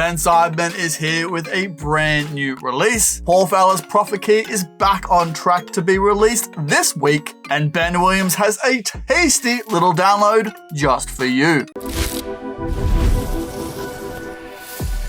friend Seidman is here with a brand new release. Fowler's Profit Key is back on track to be released this week, and Ben Williams has a tasty little download just for you.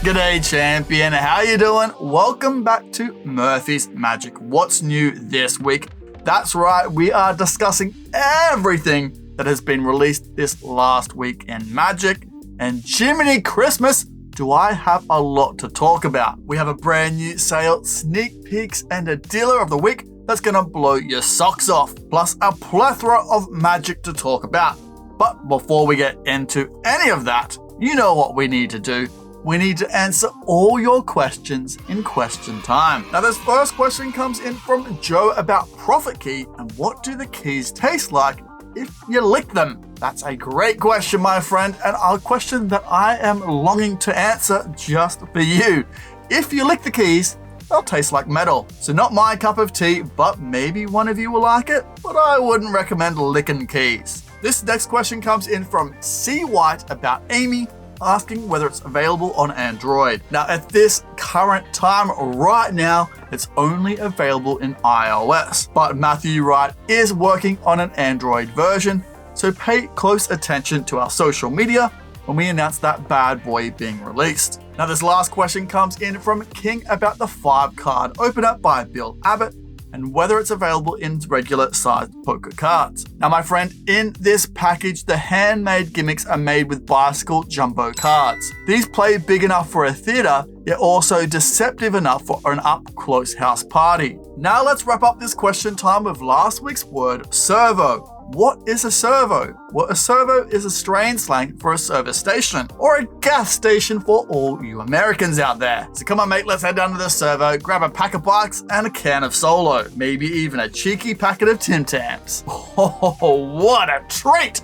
G'day champion, how you doing? Welcome back to Murphy's Magic. What's new this week? That's right, we are discussing everything that has been released this last week in Magic. And Jiminy Christmas, do I have a lot to talk about. We have a brand new sale, sneak peeks, and a dealer of the week that's gonna blow your socks off, plus a plethora of magic to talk about. But before we get into any of that, you know what we need to do. We need to answer all your questions in question time. Now, this first question comes in from Joe about Profit Key and what do the keys taste like if you lick them? That's a great question, my friend, and a question that I am longing to answer just for you. If you lick the keys, they'll taste like metal. So not my cup of tea, but maybe one of you will like it, but I wouldn't recommend licking keys. This next question comes in from C. White about Amy, asking whether it's available on Android. Now, at this current time right now, it's only available in iOS, but Matthew Wright is working on an Android version, so pay close attention to our social media when we announce that bad boy being released. Now, this last question comes in from King about the 5-card opener by Bill Abbott and whether it's available in regular sized poker cards. Now, my friend, in this package, the handmade gimmicks are made with bicycle jumbo cards. These play big enough for a theater, yet also deceptive enough for an up-close house party. Now let's wrap up this question time with last week's word, servo. What is a servo? Well, a servo is a strange slang for a service station, or a gas station for all you Americans out there. So come on, mate, let's head down to the servo, grab a pack of bikes and a can of Solo, maybe even a cheeky packet of Tim Tams. Oh, what a treat!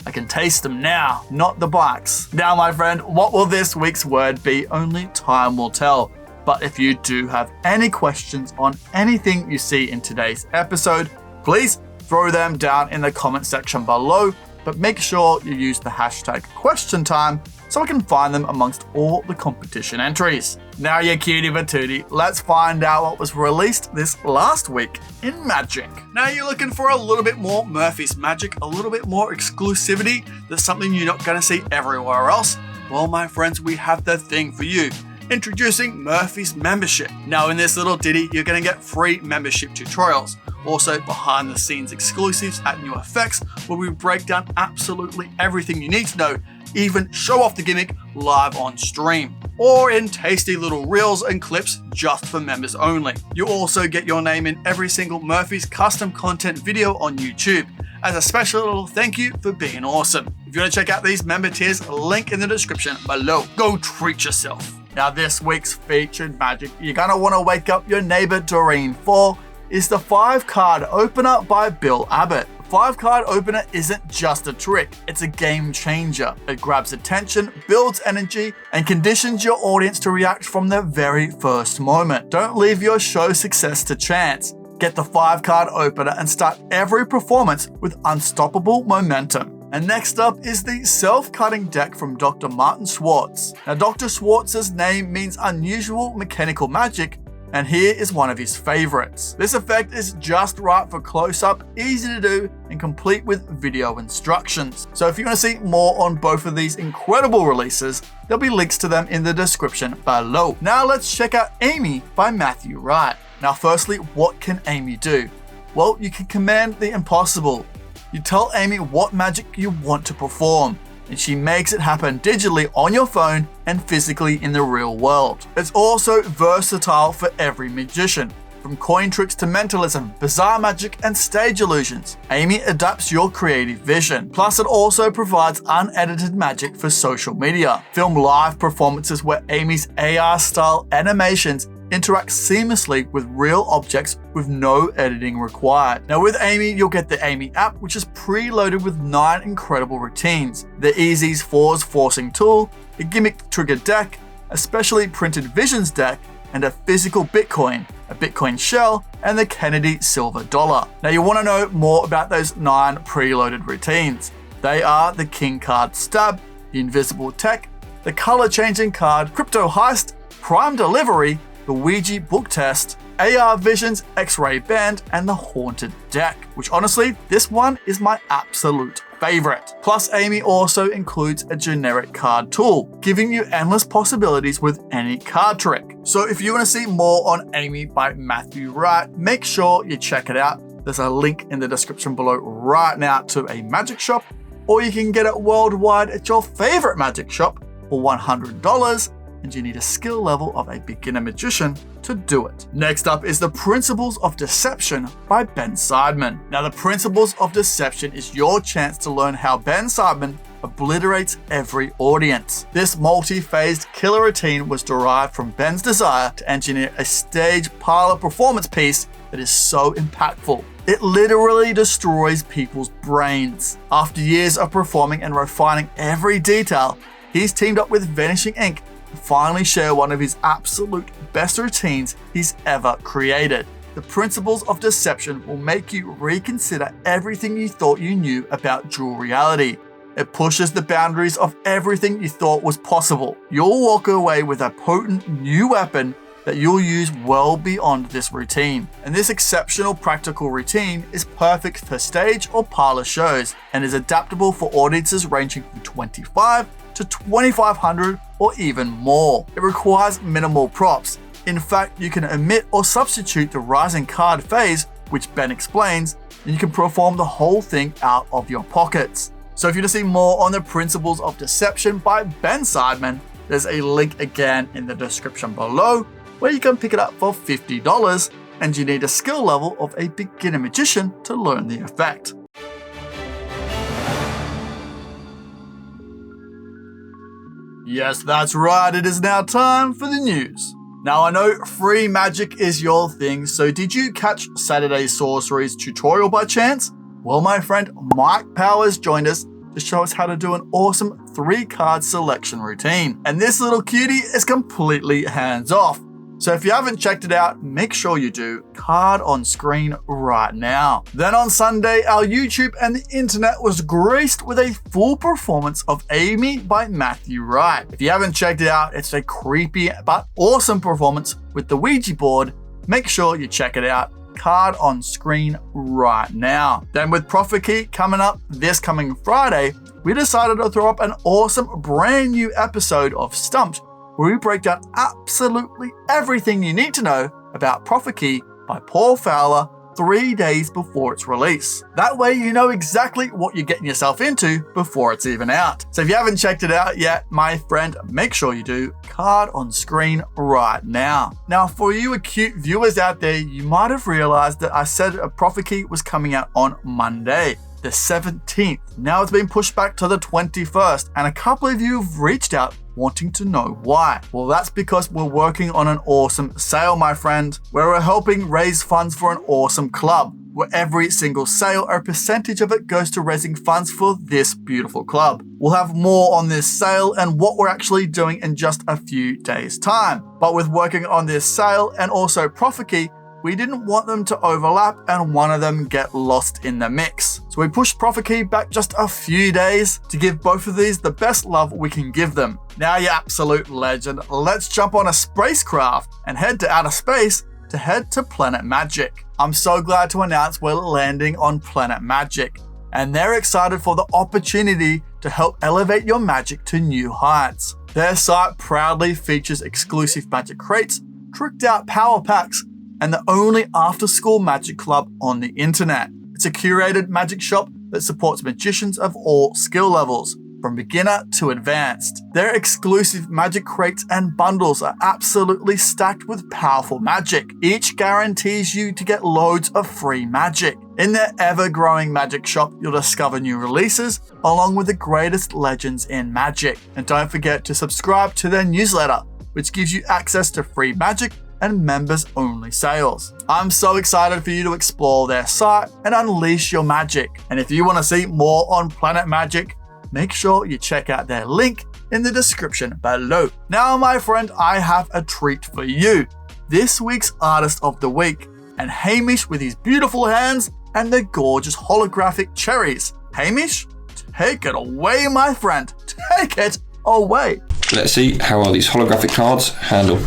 I can taste them now, not the bikes. Now, my friend, what will this week's word be? Only time will tell. But if you do have any questions on anything you see in today's episode, please throw them down in the comment section below, but make sure you use the hashtag QuestionTime so I can find them amongst all the competition entries. Now, you cutie patootie, let's find out what was released this last week in Magic. Now, you're looking for a little bit more Murphy's Magic, a little bit more exclusivity, that's something you're not gonna see everywhere else. Well, my friends, we have the thing for you. Introducing Murphy's Membership. Now, in this little ditty, you're gonna get free membership tutorials. Also, behind the scenes exclusives at New Effects, where we break down absolutely everything you need to know, even show off the gimmick live on stream, or in tasty little reels and clips just for members only. You also get your name in every single Murphy's custom content video on YouTube, as a special little thank you for being awesome. If you want to check out these member tiers, link in the description below. Go treat yourself. Now, this week's featured magic you're gonna want to wake up your neighbor Doreen for is the 5-card opener by Bill Abbott. The 5-card opener isn't just a trick, it's a game changer. It grabs attention, builds energy, and conditions your audience to react from the very first moment. Don't leave your show success to chance. Get the 5-card opener and start every performance with unstoppable momentum. And next up is the self-cutting deck from Dr. Martin Schwartz. Now, Dr. Schwartz's name means unusual mechanical magic, and here is one of his favorites. This effect is just right for close-up, easy to do, and complete with video instructions. So if you want to see more on both of these incredible releases, there'll be links to them in the description below. Now let's check out Amy by Matthew Wright. Now, firstly, what can Amy do? Well, you can command the impossible. You tell Amy what magic you want to perform, and she makes it happen digitally on your phone and physically in the real world. It's also versatile for every magician, from coin tricks to mentalism, bizarre magic, and stage illusions. Amy adapts your creative vision. Plus, it also provides unedited magic for social media. Film live performances where Amy's AR-style animations interact seamlessly with real objects with no editing required. Now, with Amy, you'll get the Amy app, which is preloaded with 9 incredible routines. The Easy's Fours Forcing Tool, a gimmick trigger deck, a specially printed Visions deck, and a physical Bitcoin, a Bitcoin shell, and the Kennedy silver dollar. Now, you want to know more about those 9 preloaded routines. They are the King card stab, the invisible tech, the color-changing card Crypto Heist, Prime Delivery, the Ouija Book Test, AR Visions X-Ray Band, and the Haunted Deck, which honestly, this one is my absolute favorite. Plus, Amy also includes a generic card tool, giving you endless possibilities with any card trick. So if you want to see more on Amy by Matthew Wright, make sure you check it out. There's a link in the description below right now to a magic shop, or you can get it worldwide at your favorite magic shop for $100, and you need a skill level of a beginner magician to do it. Next up is The Principles of Deception by Ben Seidman. Now, The Principles of Deception is your chance to learn how Ben Seidman obliterates every audience. This multi-phased killer routine was derived from Ben's desire to engineer a stage parlor performance piece that is so impactful. It literally destroys people's brains. After years of performing and refining every detail, he's teamed up with Vanishing Ink to finally share one of his absolute best routines he's ever created. The Principles of Deception will make you reconsider everything you thought you knew about dual reality. It pushes the boundaries of everything you thought was possible. You'll walk away with a potent new weapon that you'll use well beyond this routine. And this exceptional practical routine is perfect for stage or parlor shows and is adaptable for audiences ranging from 25 to 2,500 or even more. It requires minimal props. In fact, you can omit or substitute the rising card phase, which Ben explains, and you can perform the whole thing out of your pockets. So if you want to see more on The Principles of Deception by Ben Seidman, there's a link again in the description below where you can pick it up for $50, and you need a skill level of a beginner magician to learn the effect. Yes, that's right, it is now time for the news. Now, I know free magic is your thing, so did you catch Saturday's Sorceries tutorial by chance? Well, my friend Mike Powers joined us to show us how to do an awesome 3-card selection routine. And this little cutie is completely hands-off. So if you haven't checked it out, make sure you do. Card on screen right now. Then on Sunday, our YouTube and the internet was graced with a full performance of Amy by Matthew Wright. If you haven't checked it out, it's a creepy but awesome performance with the Ouija board. Make sure you check it out. Card on screen right now. Then with Prophet Key coming up this coming Friday, we decided to throw up an awesome brand new episode of Stumped, where we break down absolutely everything you need to know about Prophet Key by Paul Fowler 3 days before its release. That way you know exactly what you're getting yourself into before it's even out. So if you haven't checked it out yet, my friend, make sure you do. Card on screen right now. Now, for you acute viewers out there, you might have realized that I said a Prophet Key was coming out on Monday, the 17th. Now it's been pushed back to the 21st, and a couple of you have reached out wanting to know why. Well, that's because we're working on an awesome sale, my friend, where we're helping raise funds for an awesome club, where every single sale, a percentage of it goes to raising funds for this beautiful club. We'll have more on this sale and what we're actually doing in just a few days' time. But with working on this sale and also Prophet Key, we didn't want them to overlap and one of them get lost in the mix. So we pushed Prophet Key back just a few days to give both of these the best love we can give them. Now, you absolute legend, let's jump on a spacecraft and head to outer space to head to Planet Magic. I'm so glad to announce we're landing on Planet Magic, and they're excited for the opportunity to help elevate your magic to new heights. Their site proudly features exclusive magic crates, tricked out power packs, and the only after-school magic club on the internet. It's a curated magic shop that supports magicians of all skill levels, from beginner to advanced. Their exclusive magic crates and bundles are absolutely stacked with powerful magic. Each guarantees you to get loads of free magic. In their ever-growing magic shop, you'll discover new releases, along with the greatest legends in magic. And don't forget to subscribe to their newsletter, which gives you access to free magic and members-only sales. I'm so excited for you to explore their site and unleash your magic. And if you want to see more on Planet Magic, make sure you check out their link in the description below. Now, my friend, I have a treat for you. This week's Artist of the Week, and Hamish with his beautiful hands and the gorgeous holographic cherries. Hamish, take it away, my friend. Take it away. Let's see how well these holographic cards handle.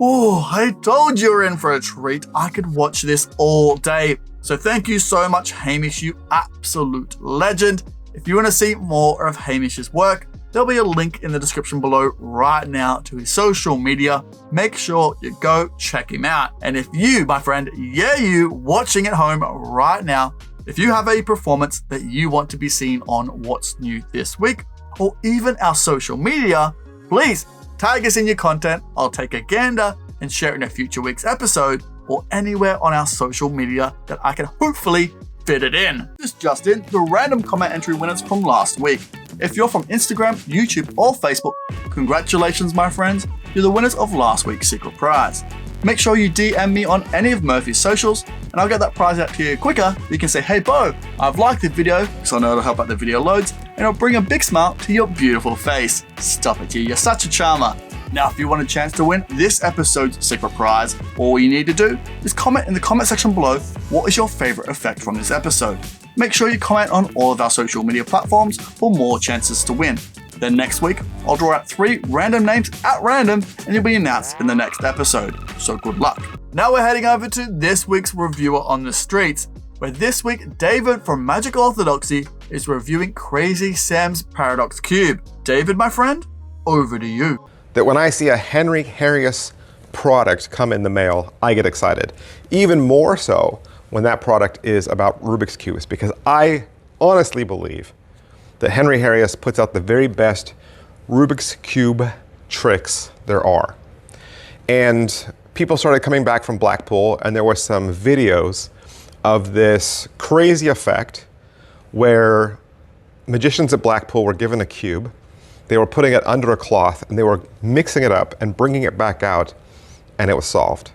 Oh, I told you were in for a treat. I could watch this all day. So thank you so much, Hamish, you absolute legend. If you want to see more of Hamish's work, there'll be a link in the description below right now to his social media. Make sure you go check him out. And if you, my friend, you watching at home right now, if you have a performance that you want to be seen on What's New This Week, or even our social media, please tag us in your content. I'll take a gander and share it in a future week's episode or anywhere on our social media that I can hopefully fit it in. This just in, the random comment entry winners from last week. If you're from Instagram, YouTube, or Facebook, congratulations, my friends. You're the winners of last week's secret prize. Make sure you DM me on any of Murphy's socials and I'll get that prize out to you quicker. You can say, hey Bo, I've liked the video, because I know it'll help out the video loads, and it'll bring a big smile to your beautiful face. Stop it, you're such a charmer. Now, if you want a chance to win this episode's secret prize, all you need to do is comment in the comment section below what is your favorite effect from this episode. Make sure you comment on all of our social media platforms for more chances to win. Then next week, I'll draw out 3 random names at random and you'll be announced in the next episode. So good luck. Now we're heading over to this week's reviewer on the streets, where this week David from Magic Orthodoxy is reviewing Crazy Sam's Paradox Cube. David, my friend, over to you. That when I see a Henry Harrius product come in the mail, I get excited. Even more so when that product is about Rubik's Cubes, because I honestly believe that Henry Harrius puts out the very best Rubik's Cube tricks there are. And people started coming back from Blackpool, and there were some videos of this crazy effect where magicians at Blackpool were given a cube. They were putting it under a cloth and they were mixing it up and bringing it back out, and it was solved.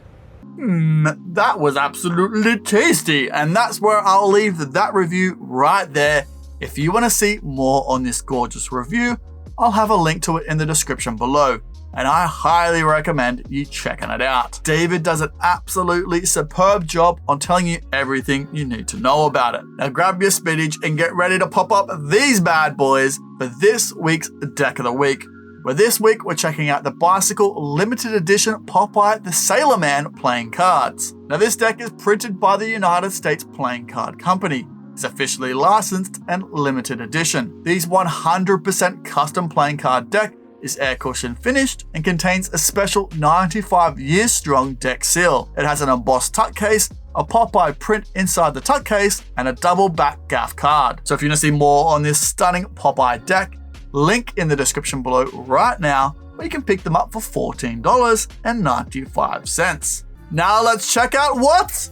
That was absolutely tasty, and that's where I'll leave that review right there. If you want to see more on this gorgeous review, I'll have a link to it in the description below, and I highly recommend you checking it out. David does an absolutely superb job on telling you everything you need to know about it. Now grab your spinach and get ready to pop up these bad boys for this week's Deck of the Week, where this week we're checking out the Bicycle Limited Edition Popeye the Sailor Man playing cards. Now this deck is printed by the United States Playing Card Company. It's officially licensed and limited edition. These 100% custom playing card deck is air cushion finished and contains a special 95 years strong deck seal. It has an embossed tuck case, a Popeye print inside the tuck case, and a double back gaff card. So if you want to see more on this stunning Popeye deck, link in the description below right now, where you can pick them up for $14.95. Now let's check out what?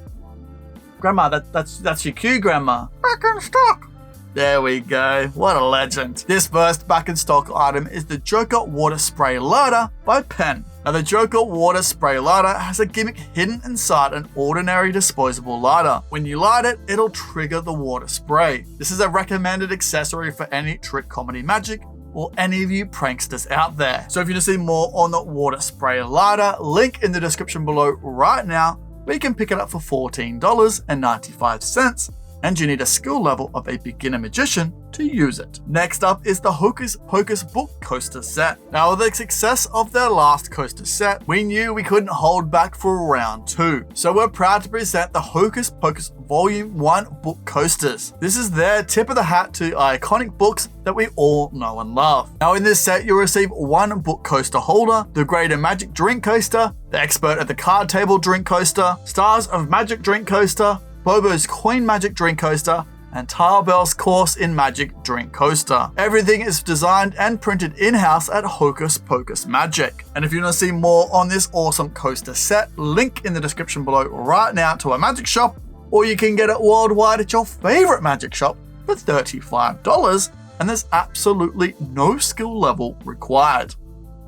Grandma, that's your cue, Grandma. Back in stock. There we go. What a legend. This first back in stock item is the Joker Water Spray Lighter by Penn. Now the Joker Water Spray Lighter has a gimmick hidden inside an ordinary disposable lighter. When you light it, it'll trigger the water spray. This is a recommended accessory for any trick comedy magic or any of you pranksters out there. So if you want to see more on the Water Spray Lighter, link in the description below right now, where you can pick it up for $14.95. and you need a skill level of a beginner magician to use it. Next up is the Hocus Pocus book coaster set. Now, with the success of their last coaster set, we knew we couldn't hold back for round 2. So we're proud to present the Hocus Pocus Volume 1 book coasters. This is their tip of the hat to iconic books that we all know and love. Now, in this set, you'll receive one book coaster holder, the Greater Magic Drink Coaster, the Expert at the Card Table Drink Coaster, Stars of Magic Drink Coaster, Bobo's Coin Magic Drink Coaster, and Tarbell's Course in Magic Drink Coaster. Everything is designed and printed in-house at Hocus Pocus Magic. And if you want to see more on this awesome coaster set, link in the description below right now to our magic shop, or you can get it worldwide at your favorite magic shop for $35, and there's absolutely no skill level required.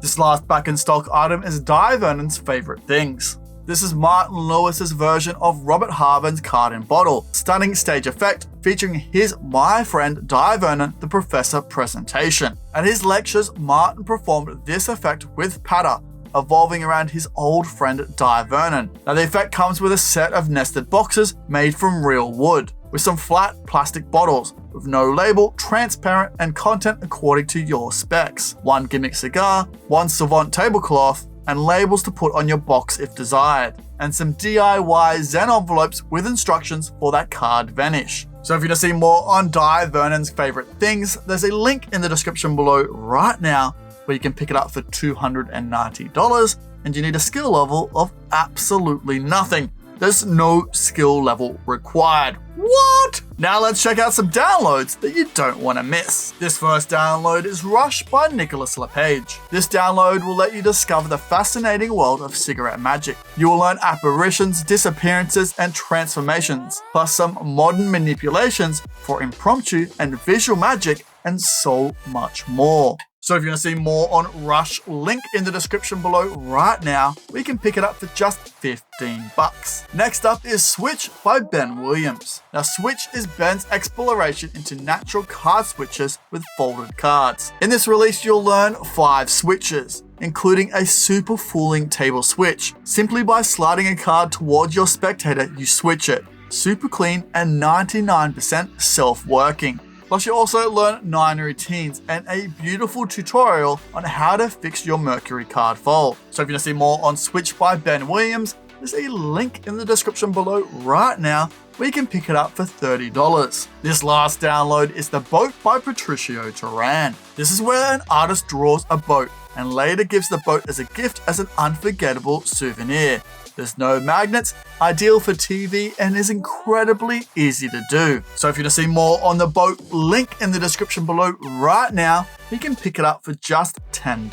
This last back in stock item is Vernon's favorite things. This is Martin Lewis's version of Robert Harvin's Card in Bottle. Stunning stage effect featuring his My Friend Vernon the Professor presentation. At his lectures, Martin performed this effect with patter, evolving around his old friend Vernon. Now, the effect comes with a set of nested boxes made from real wood, with some flat plastic bottles with no label, transparent, and content according to your specs. One gimmick cigar, one savant tablecloth, and labels to put on your box if desired, and some DIY Zen envelopes with instructions for that card vanish. So if you want to see more on Vernon's favorite things, there's a link in the description below right now where you can pick it up for $290, and you need a skill level of absolutely nothing. There's no skill level required. What? Now let's check out some downloads that you don't want to miss. This first download is Rush by Nicholas LePage. This download will let you discover the fascinating world of cigarette magic. You will learn apparitions, disappearances, and transformations, plus some modern manipulations for impromptu and visual magic, and so much more. So if you want to see more on Rush, link in the description below right now, we can pick it up for just $15. Next up is Switch by Ben Williams. Now, Switch is Ben's exploration into natural card switches with folded cards. In this release, you'll learn 5 switches, including a super fooling table switch. Simply by sliding a card towards your spectator, you switch it. Super clean and 99% self-working. Plus, you also learn 9 routines and a beautiful tutorial on how to fix your Mercury card fold. So if you want to see more on Switch by Ben Williams, there's a link in the description below right now where you can pick it up for $30. This last download is The Boat by Patricio Turan. This is where an artist draws a boat and later gives the boat as a gift as an unforgettable souvenir. There's no magnets, ideal for TV, and is incredibly easy to do. So if you want to see more on the boat, link in the description below right now. You can pick it up for just $10.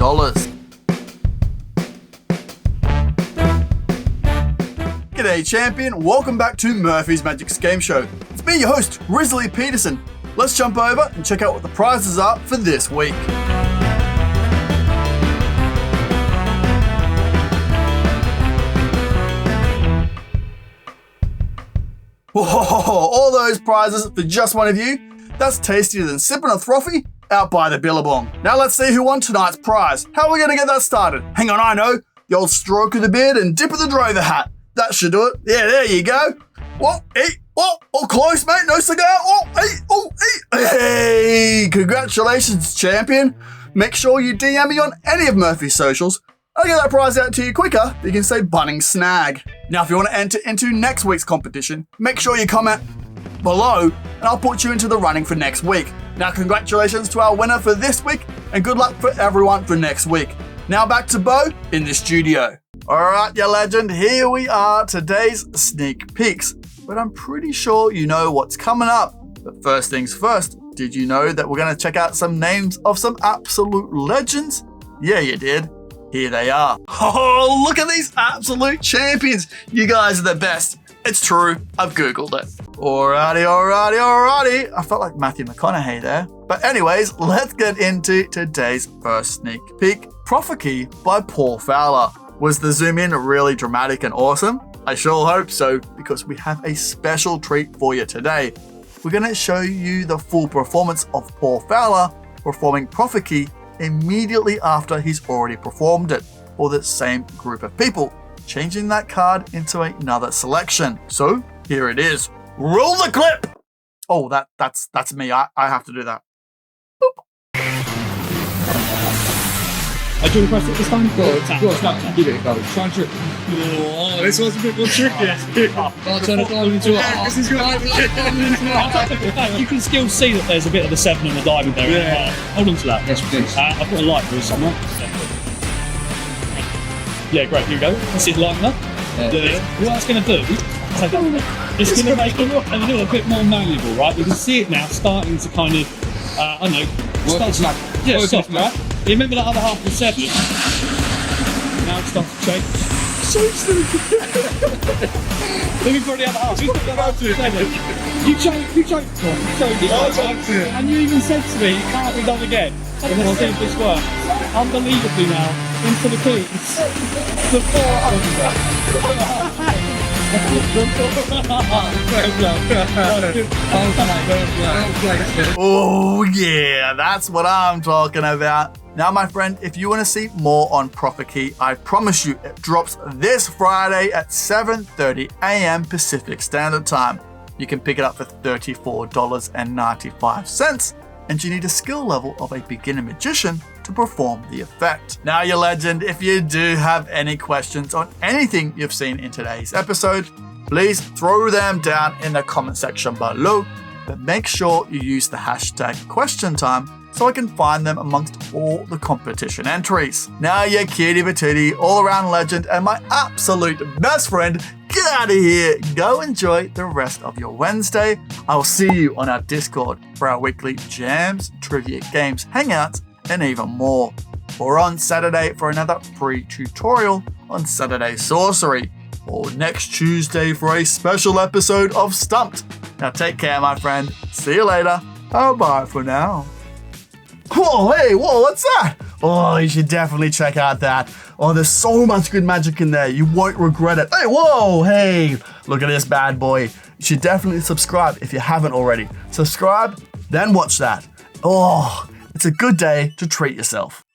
G'day champion, welcome back to Murphy's Magic's Game Show. It's me, your host, Grizzly Peterson. Let's jump over and check out what the prizes are for this week. Whoa, all those prizes for just one of you. That's tastier than sipping a trophy out by the Billabong. Now let's see who won tonight's prize. How are we going to get that started? Hang on, I know. The old stroke of the beard and dip of the drover hat. That should do it. Yeah, there you go. What? Hey, what? Oh, close, mate. No cigar. Oh, hey, oh, hey. Hey, congratulations, champion. Make sure you DM me on any of Murphy's socials. I'll get that prize out to you quicker. You can say Bunning Snag. Now, if you want to enter into next week's competition, make sure you comment below and I'll put you into the running for next week. Now, congratulations to our winner for this week and good luck for everyone for next week. Now back to Bo in the studio. All right, you legend, here we are, today's sneak peeks. But I'm pretty sure you know what's coming up. But first things first, did you know that we're going to check out some names of some absolute legends? Yeah, you did. Here they are. Oh, look at these absolute champions. You guys are the best. It's true. I've Googled it. Alrighty. I felt like Matthew McConaughey there. But anyways, let's get into today's first sneak peek. Prophecy by Paul Fowler. Was the zoom in really dramatic and awesome? I sure hope so, because we have a special treat for you today. We're going to show you the full performance of Paul Fowler performing Prophecy immediately after he's already performed it for the same group of people, changing that card into another selection. So here it is. Roll the clip! Oh, that's me. I have to do that. I do press it this time. Go, give it, go. Try and trick. Oh, this one's a bit more tricky. I'll turn it down into this is good. You can still see that there's a bit of the 7 in the diamond there. Yeah. Hold on to that. Yes, please. I've got a light for you somewhere. Yeah, great. Here you go. This is lighting up. Yeah. What that's going to do, it's going to make it a little bit more malleable, right? You can see it now starting to kind of, I don't know, start to soft, right? You remember that other half of the 7? Now it starts to change. So let me put the other half. You choke. And you even said to me, it can't be done again. Let's see if this works. Unbelievably now, into the keys. The 400. Oh yeah, that's what I'm talking about. Now, my friend, if you want to see more on Proper Key, I promise you it drops this Friday at 7:30 a.m. Pacific Standard Time. You can pick it up for $34.95, and you need a skill level of a beginner magician to perform the effect. Now, you legend, if you do have any questions on anything you've seen in today's episode, please throw them down in the comment section below, but make sure you use the hashtag QuestionTime so I can find them amongst all the competition entries. Now, you cutie patootie, all-around legend, and my absolute best friend, get out of here. Go enjoy the rest of your Wednesday. I will see you on our Discord for our weekly jams, trivia, games, hangouts, and even more. Or on Saturday for another free tutorial on Saturday Sorcery. Or next Tuesday for a special episode of Stumped. Now take care, my friend. See you later. Bye for now. Whoa, hey, what's that? Oh, you should definitely check out that. Oh, there's so much good magic in there. You won't regret it. Hey, whoa, hey, look at this bad boy. You should definitely subscribe if you haven't already. Subscribe, then watch that. Oh, it's a good day to treat yourself.